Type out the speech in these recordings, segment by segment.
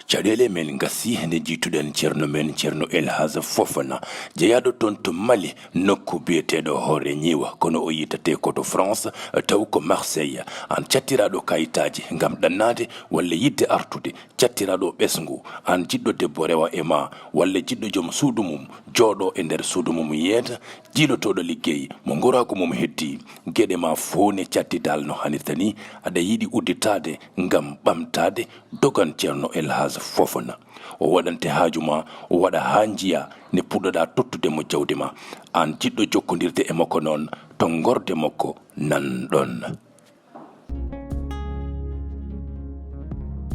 Chadele men gasi hende jituden cerno men cerno el haza fofana jeyado ton to Mali nokku biyeteɗo hoore nyiwa kono o yitate koto France taw ko Marseille an cattiraɗo kayitaji ngam ɗannade walla yidde artude cattiraɗo ɓesngu an jiɗɗo debbo rewa e ma walla jiɗɗo joom suudu mum jooɗo e nder suudu mum yeeta jiilotoɗo liggey mo gorago mum heddi gueɗe ma fowne cattidal no hannirta ni aɗa yiɗi udditade ngam ɓamtade dogan ceerno el haza fofana o waɗante haaju ma o waɗa ha jiya ne puɗɗoɗa tottude mo jawdi ma an jiɗɗo jokkodirde e makko noon to gorde makko nan ɗon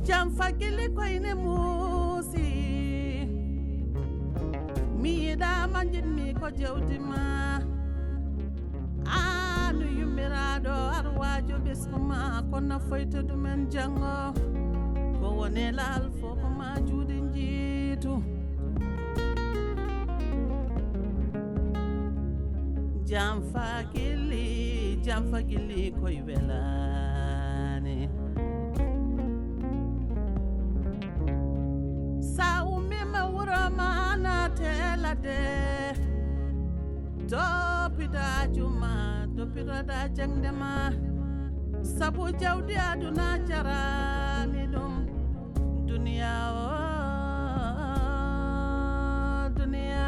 jam fakili koyne muusi mi yiɗama jinmi ko jawdi ma anu yummiraɗo arwajo ɓesgu ma ko nafoyta ɗumen jango ko woni laal fo ko ma juuɗe jiitu jam fakili koye welani sa ummima wuro ma natelade toppitajuma toppitoɗa jangde ma sabu jawdi aduna jarani ɗum duniya o duniya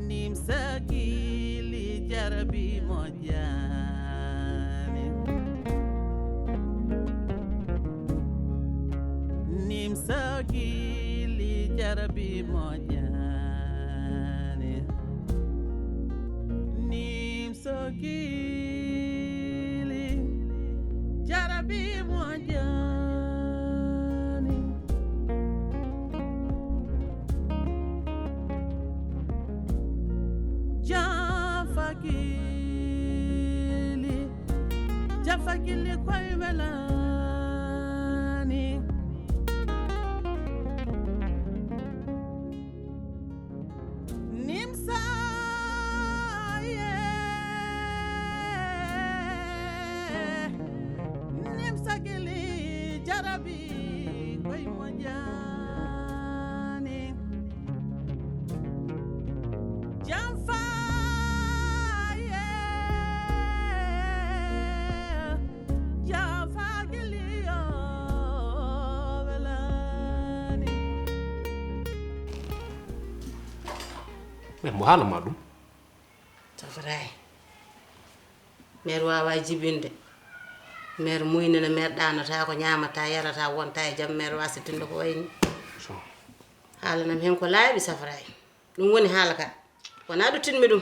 nimsakili jarabi mojani nimsakili jarabi mojani nimsakili jarabi mojani jafakili koye welani nimsa nimsakili jarabi koye mojani jamfa mais mo haalama ɗum safray mère wawa jibinde mère muynene mère ɗanata ko ñamata yarata wonta e jaam mère wasitinde ko wayni haalanam hen ko laaɓi safray ɗum woni haala ka wona ɗuttinmi ɗum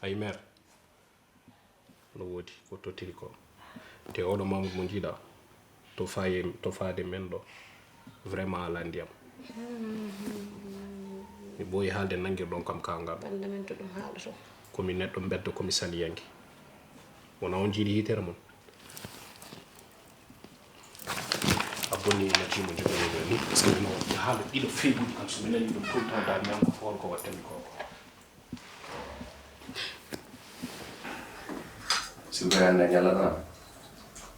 ay mère no woodi ko tottiri ko te oɗo mamadou mo jiiɗa to faade men ɗo vraiment ala ndiyam mi ɓooyi haalde nangirɗon kam kangal banda men to ɗum haalato komi neɗɗo beddo komi saliyanki wona on jiiɗi hitere mon a bonni énergie mo jogoniɗo ni par ce que mino haala ɗiɗo feeƴuɗi kam somi nani ɗum tout le temps dal miyan ko for ko wattami koko Suganda ñalata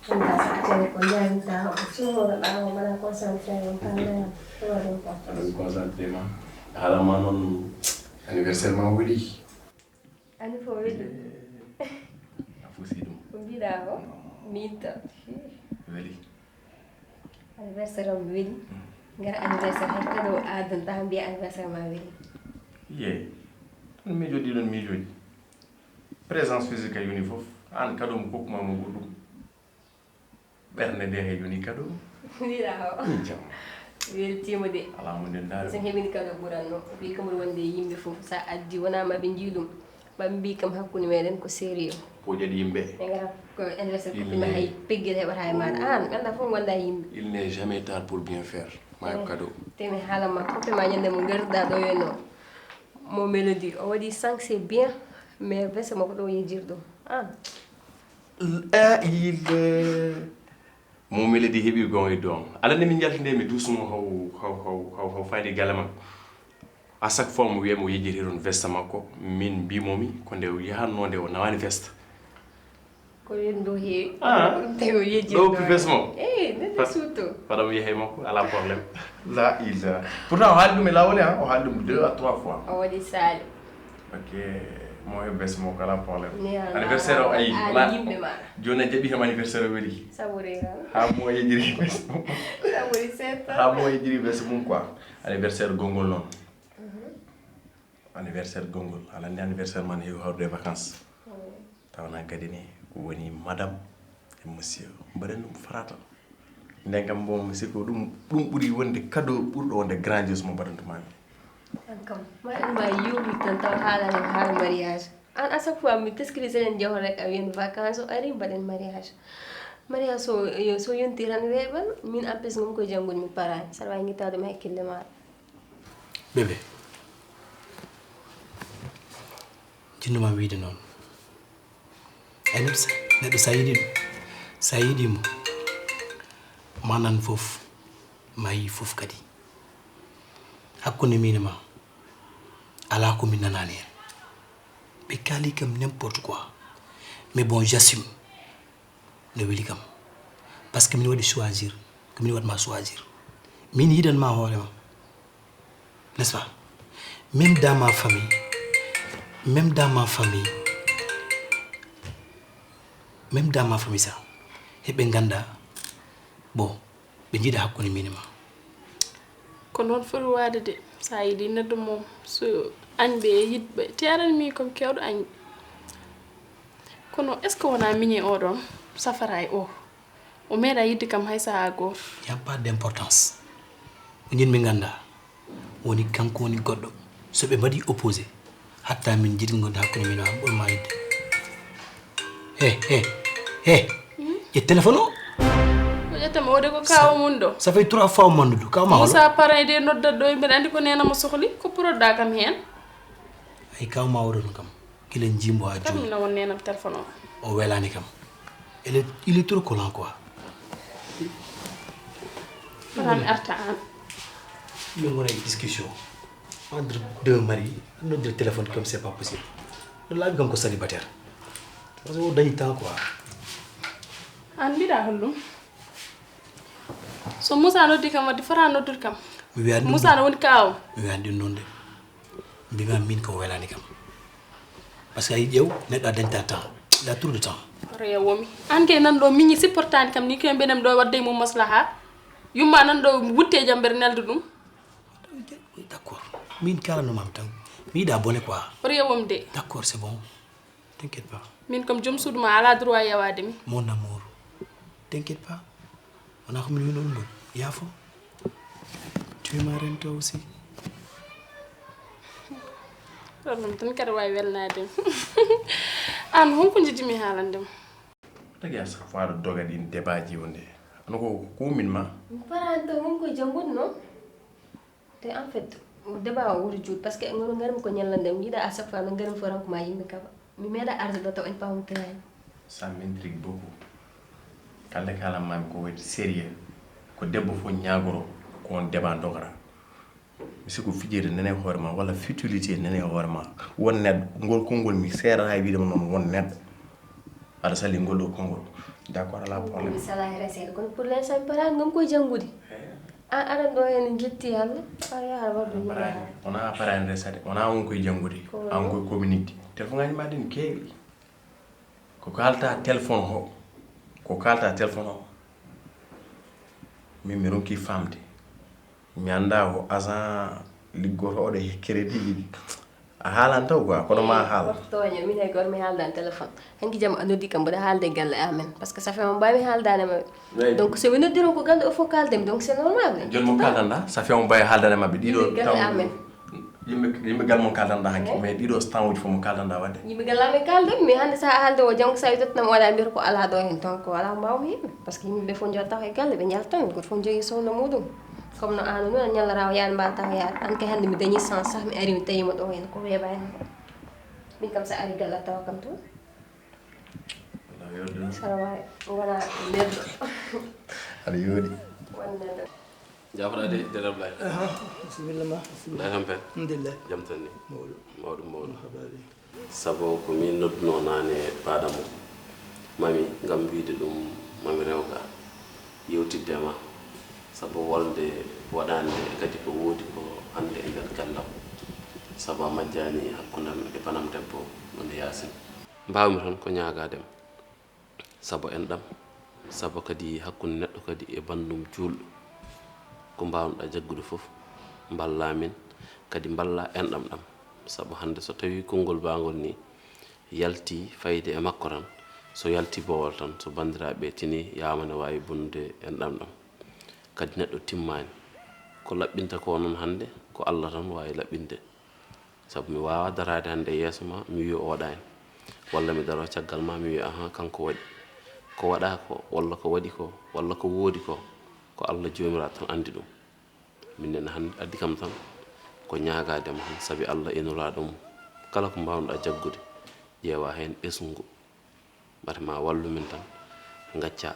Anda sakitene ko janta ko sumoroɗa o mbaɗa concentré on pamea ɗo waɗum ko aɗum concentré ma haalama noon anniversaire ma woɗi ani fo weɗi a fusi ɗum ko mbiɗa ko minta weeli anniversaire om weɗi gara anniversaire hay kadi o adanta ha mbiya anniversaire ma weɗi ye ɗum miijoɗi ɗon miijoji présence physique a yoni fof an kado mo kokkuma mo goɗɗum ɓernde nde he yoni kado mbiɗa ko jam weltima de ala mo nden daari sen heɓini kado ɓuranno wi kam wonde yimɓe fof sa addi wona maɓe jii ɗum ɓaɓe mbi kam hakkude meɗen ko sérieux poƴaɗi yimɓe ɓe gara ko anniversaire koɓɓima hay peggel heɓata e maɗa an ganda fof gonda yimɓe il n'est jamais tard pour bien faire ma yob kado temi haalama koppema ñande mo garduɗa ɗo henno mo mélodie o waɗi 5 c'est bien mais vese makko ɗo yejirɗo an il mo melodi heeɓi gon e doom alande min jaltinde mi dusumo haw fayde gala makko à chaque fois mo wiyamo yejjiti toon veste makko min mbimomi ko nde yahanno nde o nawani veste ko ndo he do professeur nede surtout para mi he mako ala problème la ila pourtant o haldum la wala o haldum 2 à 3 fois o wadi sali ok mo he bes mo kala problème anniversaire o ay la yimbe ma jona jabi hem anniversaire weli saborera ha mo yejiri bes sabori seta ha mo yejiri bes mum quoi anniversaire gongol non anniversaire gongol ala ndi anniversaire man he hawde vacances tawna gadini woni madame et monsieur mbaren dum farata ndengam bo musiko dum buri wonde cadeau burdo wonde grandiose mo badantuma kam ma yomi tan taw hala mariage an à chaque fois mi teskri sen jox rek awen vacances ari baden mariage so yontiran webal min apes ngum ko jangul mi para sarwa ngi tawde ma hakkille ma bébé jinuma wiide non ay neɗɗo sa yiɗimo manan fof ma yi fof kadi hakkunde min ma ala ko min nanani hen ɓe kaali kam n'importe quoi mais bon j'assume ne weli kam par ce que min waɗi choisir ko min waɗma choisir min yiɗanma hoorema n'est ce pas même dans ma famille ça heɓe ganda bon ɓe jiiɗa hakkunde min ma ko noon foti waade de sa yiɗi neɗɗo moom so añɓe e yiɗɓe teranmi comme kewɗo añɓe kono est ce que wona miñe oɗon safara e o meeɗa yidde kam hay saha goto y a pas d' importance ko jinmi ganda woni kanko woni goɗɗo so ɓe mbaɗi opposé hatta min jiɗi gonde hakkunde min ma ɓurma yidde ƴe téléphone o ƴettama ode ko kawo mum ɗo ça fait 3 fois mandudu kaw ma Moussa parrain de noddat ɗo mbiɗa andi ko nenamo sohli ko puroɗa kam hen ay kaw ma oɗon kam kila jimbo ha joni kam na won nenam téléphone o welani kam il est trop collant quoi parami arta an yo ngona discussion entre deux maris notre téléphone comme c'est pas possible no laabi kam ko célibataire parce que o dañi temps quoi an mbiɗa hollum so Moussa noddi kam wadde fota noddude kam Moussa no woni kawo mi wiyani ɗum noon de mbima min ko welani kam par ce que ayi ƴeew neɗɗo a dañta temps il a trop de temps rewomi an kay nan ɗo miñi supportani kam ni koye mbenem ɗo wadde mum maslaha yumma nan ɗo wutte jambere nelde ɗum d' accord min kalannomami tan mi yiɗa bone quoi rewomi de d' accord c'est bon t'inquiète pas min comme joom suudu ma ala droit yewade mi mon amour t'inquiète pas wona ko min wi ɗon ɗon yaafo tu es ma reine toi aussi ɗum tan kadi wawi welnade an honko jiddimi haalandema tagi a chaque fois ɗo doga ɗin débat ji wonde ano ko kumin ma parante won koye janggude noon te en fait débat o wori juuɗ par ce que ngono garmi ko ñallande mi yiiɗa à chaque fois no garmi fo ranko ma yimɓe kaba mi meeɗa arde ɗo taw en pamtirani ça m'intrigue beaucoup kala kala mami ko waɗi sérieux ko debbo fof ñagoro ko on débat dogara mi siko fijirde nene hoore ma walla futilité nene hoore ma won neɗɗo ngol konngol mi seerata e wiidema noon won neɗɗo aɗa sali ngol ɗo konngol d' accord ala probléme mi sala resede kono pour l' instant parani ngom koye janggude an aɗan ɗo hen jetti Allah aɗa yaha wardu wona parani resade wona on koye janggude an koye communique téléphone ngaji ma ɗi ne keewi ko kalta téléphone o ko kalta téléphone o min mi ronki famde mi anda ko agent liggoto oɗo e crédit a haalan taw quoi kono ma haala toño min hay goto mi haaldan téléphone hanki jaam a noddi kam mboɗa haalde galle amen par ce que ça fait mo mbawmi haaldanema donc so wi noddiron ko galle o fof kaldemi donc c'est normal joni mo kaldanɗa ça fait mo mbawi haaldane mabɓe ɗiɗo galle amen yimɓe gal mo kaldanɗa hanki mais ɗiɗo temps uji fof mo kaldanɗa wadde yimɓe galle amen kaldemi mais hannde sa haalde o janggo sa wi tottanam waɗa mbiyata ko ala ɗo hen donc wala mbawmi yimɓe par ce que yimɓeɓe fof jotta koye galle ɓe jaltami goto fof jogui sohla muɗum comme no an noon a ñallara o yaade mbawata ko yaade an kay hannde mi dañi sens sah mi ari mi tawima ɗo hen ko weeɓani min kam sa ari galle a tawa kam toon saɗa wawi wona neɗɗo aɗa yooɗi wona neɗɗo jafoɗa de Ablaye bismillah ma ɗa kam pen alhamdulillah jam tan ni mawɗum sabu ko min nodduno nane paɗamo mami ngam wiide ɗum mami rewga yewtidde ma sabu wolde waɗande kadi ko woodi ko hannde e nder gallam sabu a majjani hakkundam e banam debbo wonde Yaasin mbawmi tan ko ñaagadem sabu enɗam sabu kadi hakkunde neɗɗo kadi e bandum juulɗo ko mbawnoɗa jaggude fof mballa min kadi mballa enɗam ɗam sabu hannde so tawi konngol bangol ni yalti fayde e makko tan so yalti bowol tan so bandiraɓe tini yama ne wawi bonnude enɗam ɗam kadi neɗɗo timmani ko laɓɓinta ko noon hannde ko Allah tan wawi laɓɓinde sabu mi wawa darade hannde yeeso ma mi wi o waɗani walla mi daro caggal ma mi wi ahan kanko waɗi ko waɗa ko walla ko waɗi ko walla ko woodi ko Allah jomiraɗo tan andi ɗum minnen hannde addi kam tan ko ñaagadema tan sabi Allah inuraɗo mum kala ko mbawnoɗa jaggude ƴeewa hen ɓesngu mbata ma wallu min tan gacca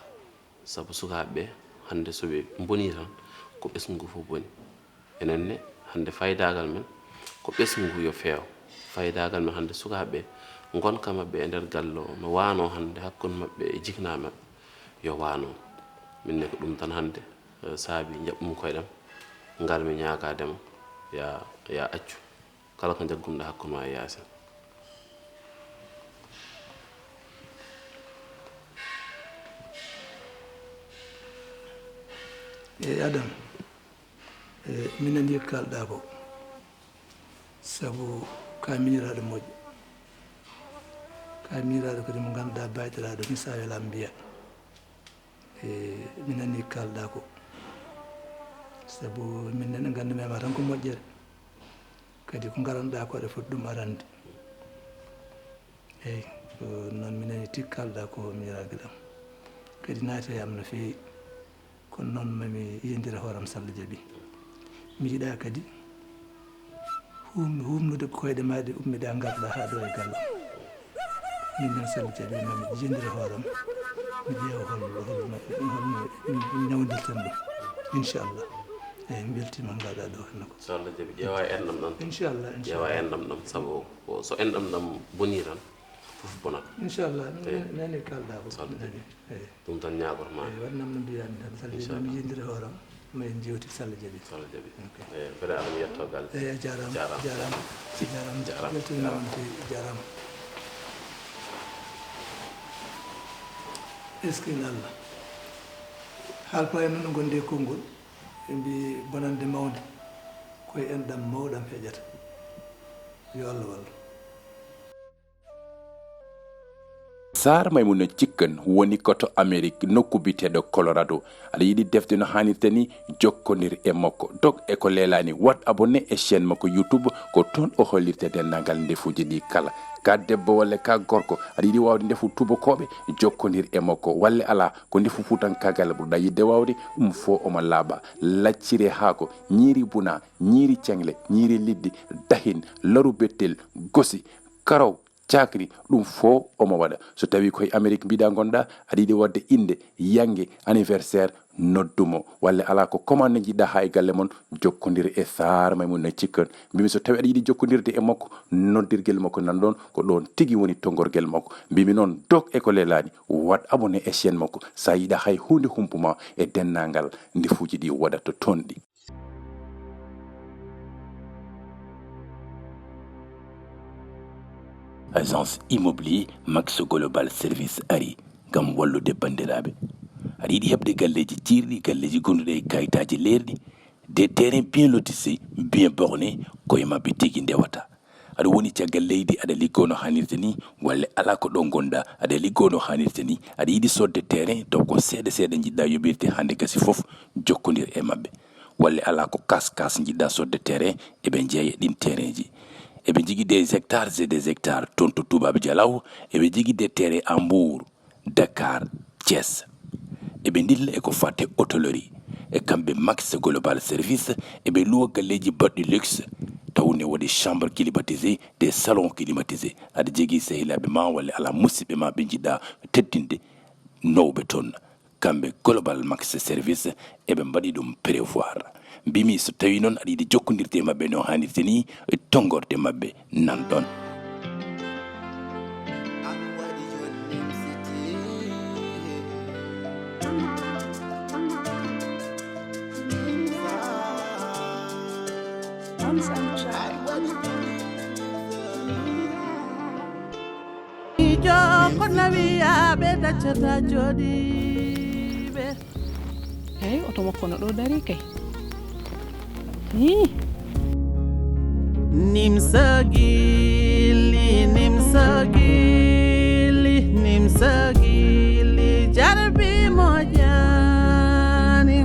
sabu sukaɓeɓe hannde soɓe boni tan ko ɓesngu fof boni enenne hannde faydagal men ko ɓesngu yo feew faydagal men hannde sukaɓeɓe gonka mabɓe e nder galle o no wano hannde hakkude mabɓe e jikna mabɓe yo wano minne ko ɗum tan hannde saabi jaɓɓumi koyeɗam ngarmi ñaagadema ya accu kala ko jaggumɗa hakkude ma e Yaasin Adam min andi ko kalɗa ko sabu ka miñiraɗo moƴƴo ka miñiraɗo kadi mo ganduɗa baytiraɗo ni sa welam mbiya min andi ko kalɗa ko sabu min nene gandumema tan ko moƴƴere kadi ko garanɗa ko aɗa foti ɗum arande eyyi ko noon min andi tigui kalɗa ko miñirague ɗam kadi naati yam no fewi kono noon mami yendira hooram Salla Diaby mi yiiɗa kadi humnude koyɗe ma ɗe ummiɗa garɗa ha ɗo e galle min noon Salla Diaby mami yendira hooram mi ƴeewa holno ñawdirten ɗum inchallah eyyi mi weltima mbaɗa ɗo henna ko Salla Diaby ƴeewa e enɗam ɗam inchallah ƴeewa e enɗam ɗam sabu so enɗam ɗam boni tan fof bonat inchallah nani kalɗa ko nani eyyi ɗum tan ñagotoma eyyi waɗnam no mbiyami tan Salla Diaby mi yendira hooram ma en jewti Salla Diaby eyyi beele aɗa mi yetto galle eyyi a jarama weltanimama no fewi jarama est ce que Allah haalpa en noon no gonde konngol ɓe mbi bonande mawde koye enɗam mawɗam heeƴata yo Allah wallu sar Maimouna Cikkan woni koto Amérique nokku biteɗo Colorado aɗa yiɗi defde no hannirta ni jokkodir e makko dog e ko leelani wat abonné e chaîne makko YouTube ko toon o hollirte dennagal ndefuji ɗi kala ka debbo walla ka gorko aɗa yiɗi wawde ndefu tubakoɓe jokkodir e makko walla ala ko ndefu futankagal ɓurɗa yidde wawde ɗum fo omo laaɓa laccire haako ñiiri buna ñiiri cengle ñiiri liɗɗi dahin laru bettel gosi karaw cakri ɗum fo omo waɗa so tawi koye Amérique mbiɗa gonɗa aɗa yiɗi wadde inde yangue anniversaire noddumo walla ala ko commande jiɗɗa ha e galle moon jokkodir e sar Maimouna Cikkan mbimi so tawi aɗa yiɗi jokkodirde e makko noddirguel makko nan ɗon ko ɗon tigui woni tongorguel makko mbimi noon dog e ko leelani wat abonné e chaîne makko sa yiiɗa hay hunde humpuma e dennagal ndefuji ɗi waɗata toon ɗi agence immobilier Max Global Service ari gam wallude bandiraɓe aɗa yiɗi heɓde galleji cirɗi galleji gonduɗe e kayitaji leerɗi des terrains bien lotissés bien bornés koye mabɓe tigui ndewata aɗa woni caggal leydi aɗa liggo no hannirta ni walla ala ko ɗon gonɗa aɗa liggo no hannirta ni aɗa yiɗi sodde terrain taw ko seeɗa seeɗa jiɗɗa yoɓirte hannde gasi fof jokkodir e mabɓe walla ala ko kas jiɗɗa sodde terrain eɓe jeeya ɗin terrain ji eɓe jigui des hectares et des hectares toon to Toubabe Dialaw eɓe jigui des terrains à Mbour Dakar Thiès eɓe dilla eko fatte hôtellerie e kamɓe Max Global Service eɓe luwa galleji baɗɗi luxe tawne waɗi chambre climatisé des salons climatisés aɗa jogui sehilaɓe ma walla ala musidɓe ma ɓe jiɗɗa teddinde nowɓe toon kamɓe Global Max Service eɓe mbaɗi ɗum prévoir mbimi so tawi noon aɗa yiɗi jokkodirde e mabɓe no hannirta ni tongorde mabɓe nan ɗon nawiyaɓe daccata jooɗiɓe hey oto makko no ɗo dari kay Nimso Guilli Nimso Guilli Nimso Guilli jarbi moƴani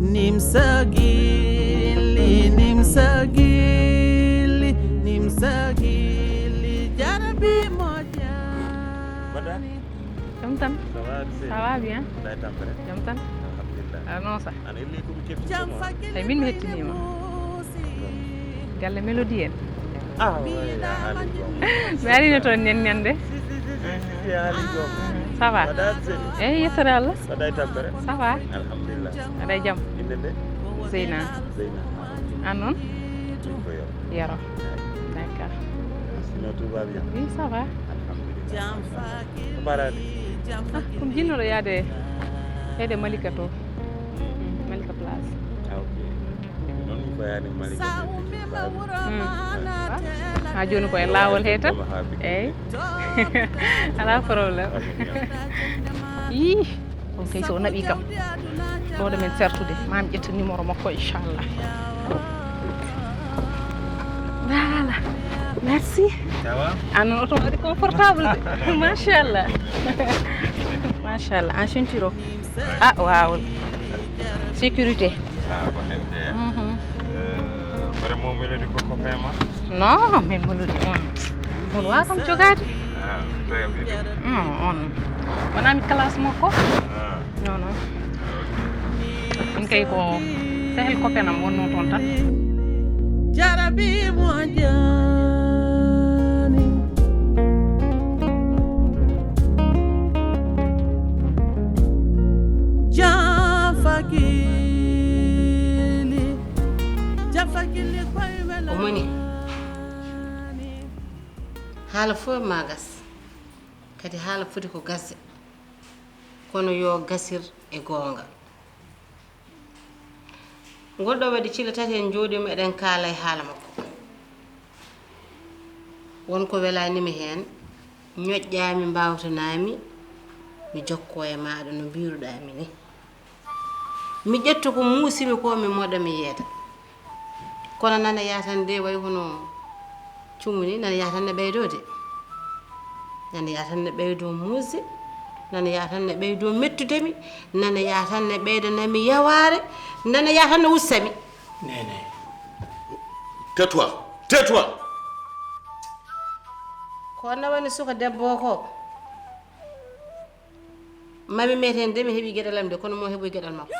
Nimso Guilli Nimso Guilli Nimso Guilli jarbi moƴani Jam tan. Ça va bien. Jam tan. Non ça. Ay min mi hettinima. Galle Mélodie en. Mi arino toon ñande. Ça va. Eh yettere Allah. Ça va. Alhamdulillah. Aɗa jam. Zeyna. An noon? Yaro. D'accord. Sinon tout va bien. Oui, ça va. Comme jinnoɗo yaade Malika to. Malika place. Ah ok. Non mi fayani Malika. Ha joni koye lawol he tan. Eyyi. Ala probléme. Ih, on kay so naɓi kam. Ɗoɗo men sertude. Mami ƴetta numéro makko inchallah. Voilà. Merci. Ça va? Ah non, auto waɗi confortable de. Machallah. Machallah. En ceinture o. Ah wawol. Sécurité. Ah bon hende. Vraiment Mélodie ko copain ma? Non, mais Mélodie on wa kam jogade. Ah, doya bi. On. Wonami classe makko. Non non. Min kay ko sehel copain am wonno ton tan. Jarabi moƴani Jafakili koye wela omoni haala fof ma gas kadi haala foti ko gase kono yo gasir e goonga goɗɗo waɗi cila tati en jooɗima eɗen kaala e haala makko wonko welanimi heen ñoƴƴaami mbawtanami mi jokko e maɗa no mbiruɗami ni mi ƴetto ko muusimi ko mi moɗa mi yeeta kono nana yatan de way hono cumuni nana yatan ne ɓeydo de nana yatan ne ɓeydo muusi nana yatan ne ɓeydo mettudemi nana yatan ne ɓeydanami yaware nana yatan ne wussami Nene. Tais-toi. Tais-toi. ko nawani suka debbo ko mami meten de mi heɓi gueɗalam de kono mo heɓoy gueɗal makko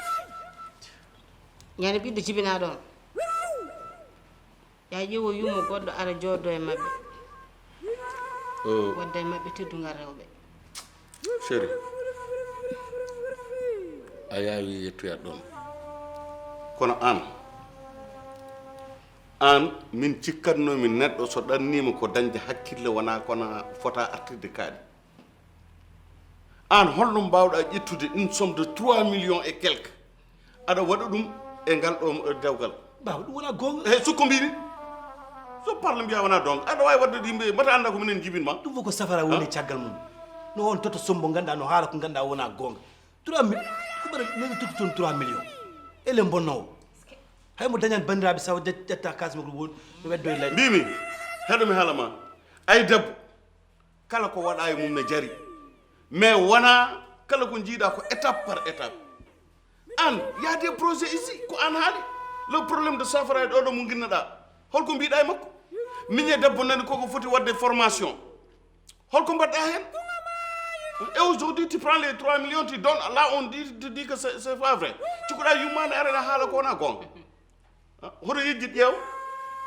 ñande ɓiɗɗo jibina ɗon ya ƴeewo yumo goɗɗo ara jooɗo e mabɓe wadda e mabɓe teddugal rewɓe Chéri. A yawi yettoyat ɗon. Kono an min cikkatnomi neɗɗo so ɗannima ko dañde hakkille wona kono fota artirde kaaɗi. An holno mbawɗa ƴettude une somme de 3 millions et quelque aɗa waɗa ɗum e ngal ɗo dewgal. Baw ɗum wona gonga. Hey, sukko mbimi. So parle mbiya wona donga. Aɗa wawi wadde yimɓe mbata anda ko minen jibinma. Ɗum fof ko safara woni caggal mum. No on toto sombo ganda no haala ko ganda wona gonga. 3 millions. Ko ɓara nani toto toon 3 millions. Ele bonnowo. Hay mo dañan bandiraɓe sawo ƴetta kasma ko woni no weddo e leydi. Mbimi heɗomi haala ma ay debbo kala ko waɗa e mum ne jari mais wona kala ko jiiɗa ko étape par étape. An y a des projets ici ko an haali le problème de safara ɗo ɗo mo ginnaɗa holko mbiɗa e makko miñe debbo nani koko foti wadde formation holko mbaɗɗa hen et aujourd'hui tu prends les 3 millions tu donnes là on dit que c'est pas vrai cikuɗa yummade arena haala ko wona gonga hoto yejjit ƴeew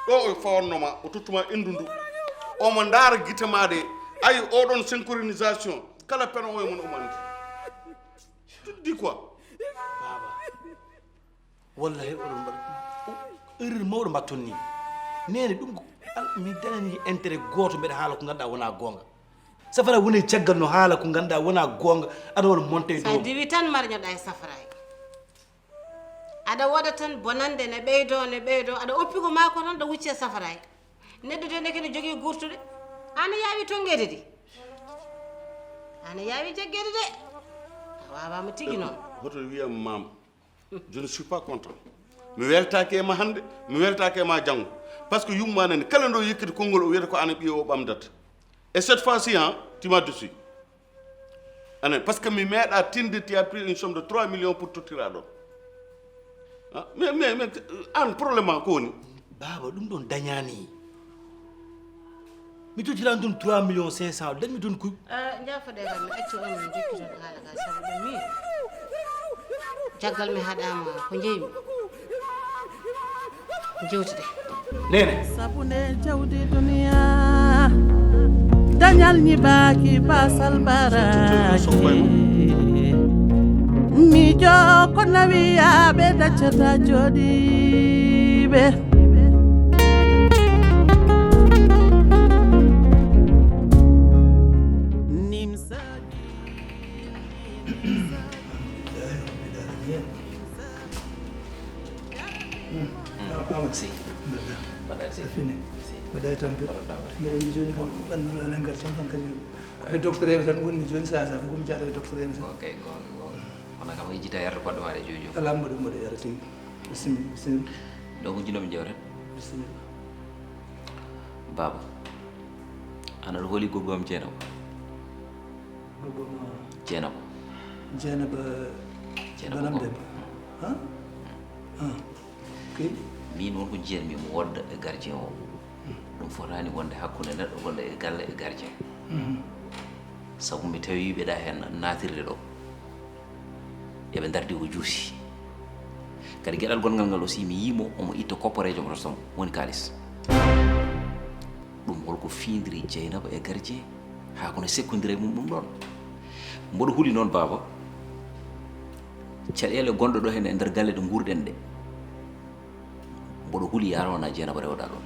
ɗo o fawannoma o tottuma endu ndu omo ndaara guite ma de ayi oɗon synchronisation kala peno o e mon omo andi tu dis quoi baba wallahi oɗon mbaɗa erreur mawɗo mbatton ni nene ɗum ko mi dañani intérêt goto mbeɗa haala ko ganduɗa wona gonga safara woni caggal no haala ko ganduɗa wona gonga aɗa wona monte sa diwi tan marñoɗa e safara aɗa waɗa tan bonande ne ɓeydo aɗa oppi ko mako tan ɗo wucce safara neddo de nekene jogi gurtude ana yawi tongede di ana yawi jaggede de wawa mo tigi non hoto wiya mam je ne suis pas content mi weltake ma hande mi weltake ma jango parce que yummane kala ndo yekati kongol o wiyata ko ana biyo o bamdata et cette fois-ci hein tu m'as dessus ana parce que mi meeda tinde tu as pris une somme de 3 millions pour tottira do mais an problème ko woni baba dum don dañani mi totiran dum 3 millions 500 dan mi don ku jafade gam mi acci on mi jikki ton hala ga sabu mi jaggal mi hadama ko jeymi jewtide nene sabune jawdi duniya dañal ñibaki basal baraki mi jo ko nawiyaɓe daccata joɗiɓe si fini wadai tambe mbiɗa yi joni kam ɓanduɗo enen gar tan tan kañum e docteur eɓe tan wonni joni sasa ko komi jaata e docteur eɓe tan ok ona kam yejjita yarde koɗɗo maɗe jojo alamba ɗum mbaɗa yara tigi bisimilla bisimilla donc jinomi jewren bisimilla baba ana ɗo hooli goggom jeenaba goggoma jeenaba banam demba ok min wonko jiyatmi mo wodda e gardien o ɗum fotani wonde hakkude neɗɗo gonɗo e galle e gardien sabu mi tawi ɓeɗa hen natirde ɗo eɓe dardi ko juusi kadi gueɗal gongal ngal aussi mi yimo omo itta kopparejo mo totom woni kalis ɗum holko findiri dieynaba e gardien ha kono sekkodira e mum ɗum ɗon mboɗo huuli noon baba caɗele gonɗo ɗo hen e nder galle ɗe gurɗen ɗe mboɗo huuli yarona jeenaba rewɗa ɗon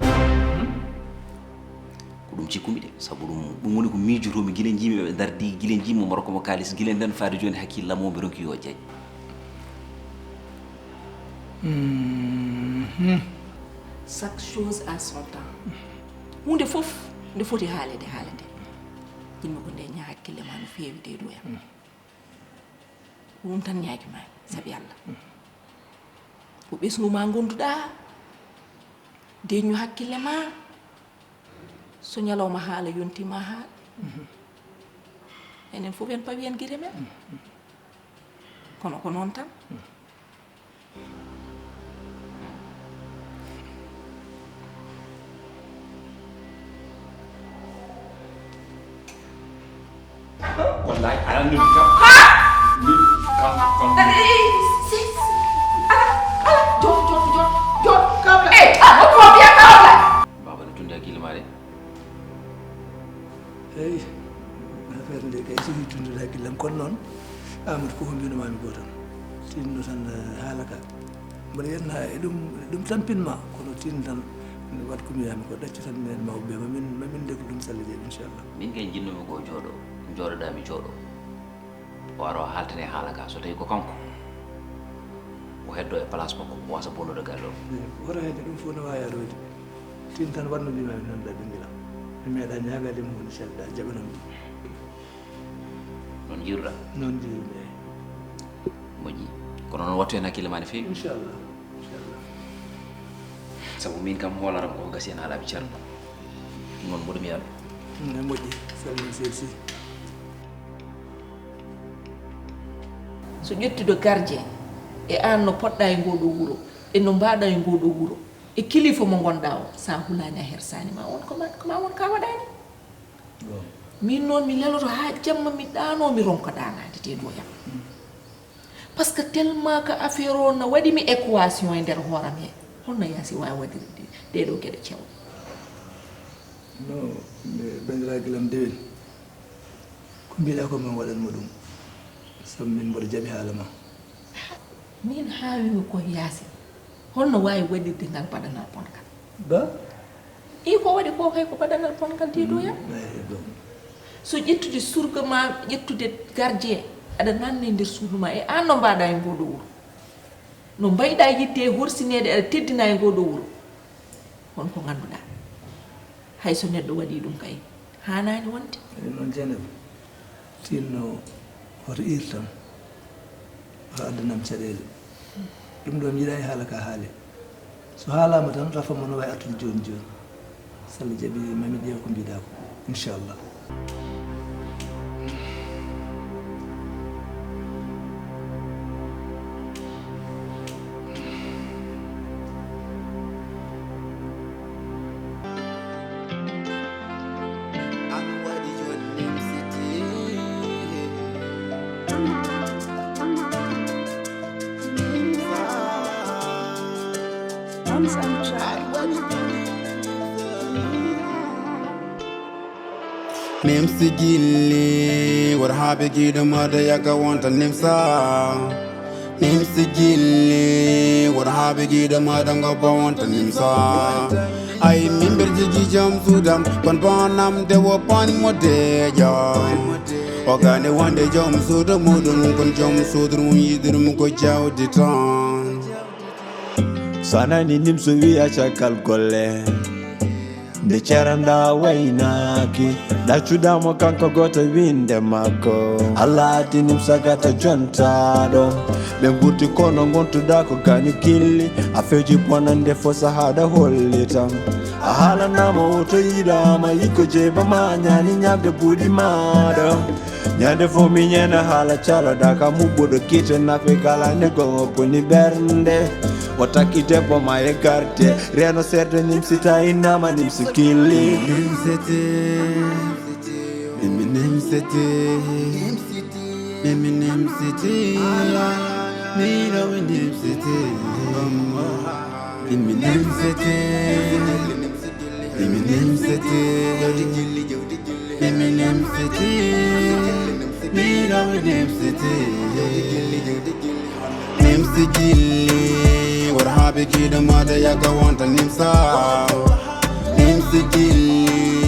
ko ɗum cikkumi de sabu ɗum woni ko miijotomi guila jiimi ɓe dardi guila jiimi mo rokko mo kalis guila nden faade joni hakkillam o mi ronki yo jeeƴ chaque chose à son temps hunde fof nde foti haalede haalede yimɓe ko nde ña hakkille ma no feewi de ɗoyam ɗum tan ñaagima sabi allah ko ɓesnuma gonduɗa deñu hakkille ma so ñalawma haala yontima haala enen fof en pawi en guite men kono ko noon tan wallahi aɗa anndi kam baba ne tundi hakkille ma de eyi affaire nde kay sowi tundude hakkillam kono noon amadou fof mbinumami goo tan tinno tan haala ka mbaɗa yenna e ɗum tampinma kono tin tan wat ko mbiyami ko ɗaccu tan minen mawɓe mamin de ko ɗum salle jeeɓe inchallah min kay jinnomi ko jooɗo jooɗoɗami jooɗo o ara o haltane haala ka so tawi ko kanko o heddo e place makko o wasa bonnude galle o hoto hedde ɗum fof no wawi aroyde tin tan wanno mbimami noon ɗa ɓingilam mi meeɗa ñagade mum woni calɗa jaɓanam ɗum noon jiiruɗa noon jiirumi eyi moƴƴi kono noon wattu hen hakkille ma no feewi inchallah sabu min kam hoolaram ko gasi hen haalaɓe ceerno noon mboɗo mbiyaɗo ne moƴƴi salmin seydi sy so ƴettude gardien e an no poɗɗa e ngoɗo wuuro e no mbaɗa e ngoɗo wuuro e kilifa mo gonɗa o sa hulani a hersani ma won koma won ka waɗani min noon mi leloto ha jamma mi ɗano mi ronka ɗanade te ɗo yam par ce que tellement que affaire o no waɗimi équation e nder hooram he holno yaasi wawi waɗirde ɗeɗo gueɗe cewɗe non bandiraguelam dewen ko mbiɗa ko min waɗanmo ɗum sabu min mboɗo jaaɓi haala ma min hawimi ko yaasi holno wawi waɗirde ngal baɗanal pongal ba i ko waɗi ko kay ko baɗanal pongal deɗo yam so ƴettude surga ma ƴettude gardien aɗa nanne nder suudu ma e an no mbaɗa e ngoɗo wuuro no mbayɗa yidde horsinede aɗa teddina e ngoɗo wuuro wonko ganduɗa hay so neɗɗo waɗi ɗum kay hanani wonde noon Dieynaba tinno hoto irtam hoto addanam caɗele ɗum ɗo mi yiɗa e haala ka haale so haalama tan rafama no wawi artude joni joni salla jaaɓi mami ƴeew ko mbiɗa ko inchallah Nimso Guilli, what happened to the mother? Yaka want a Nimso. Nimso Guilli, what happened to the mother? Go want a Nimso. I remember the jam Sudan, Panam, they were pan mode. Organ, the one day jump so the modern can jump so the room go out the town. Sana ni Nimso we a chakal gole. The charanda wainaki Dachuda mokanko gota winde mako Alati nimsagata jontado Benguti kono ngontu dako kanyu kili Afeji pwana ndefo sahada holita Ahala namo uto idama Iko jeba manyani nyabde budi mado Nyande fo minyena hala chala daka mubodo kite nafekala nego puni bernde Watakite po maye karte Reno serde nimsita inama nimsikili Nimsete Mimi nimsete Mimi nimsete Mira we nimsete Mimi nimsete Mimi nimsete Mimi nimsete Mira we nimsete Nimso Guilli, what happened to the mother? Yaka want a Nimso. Nimso Guilli,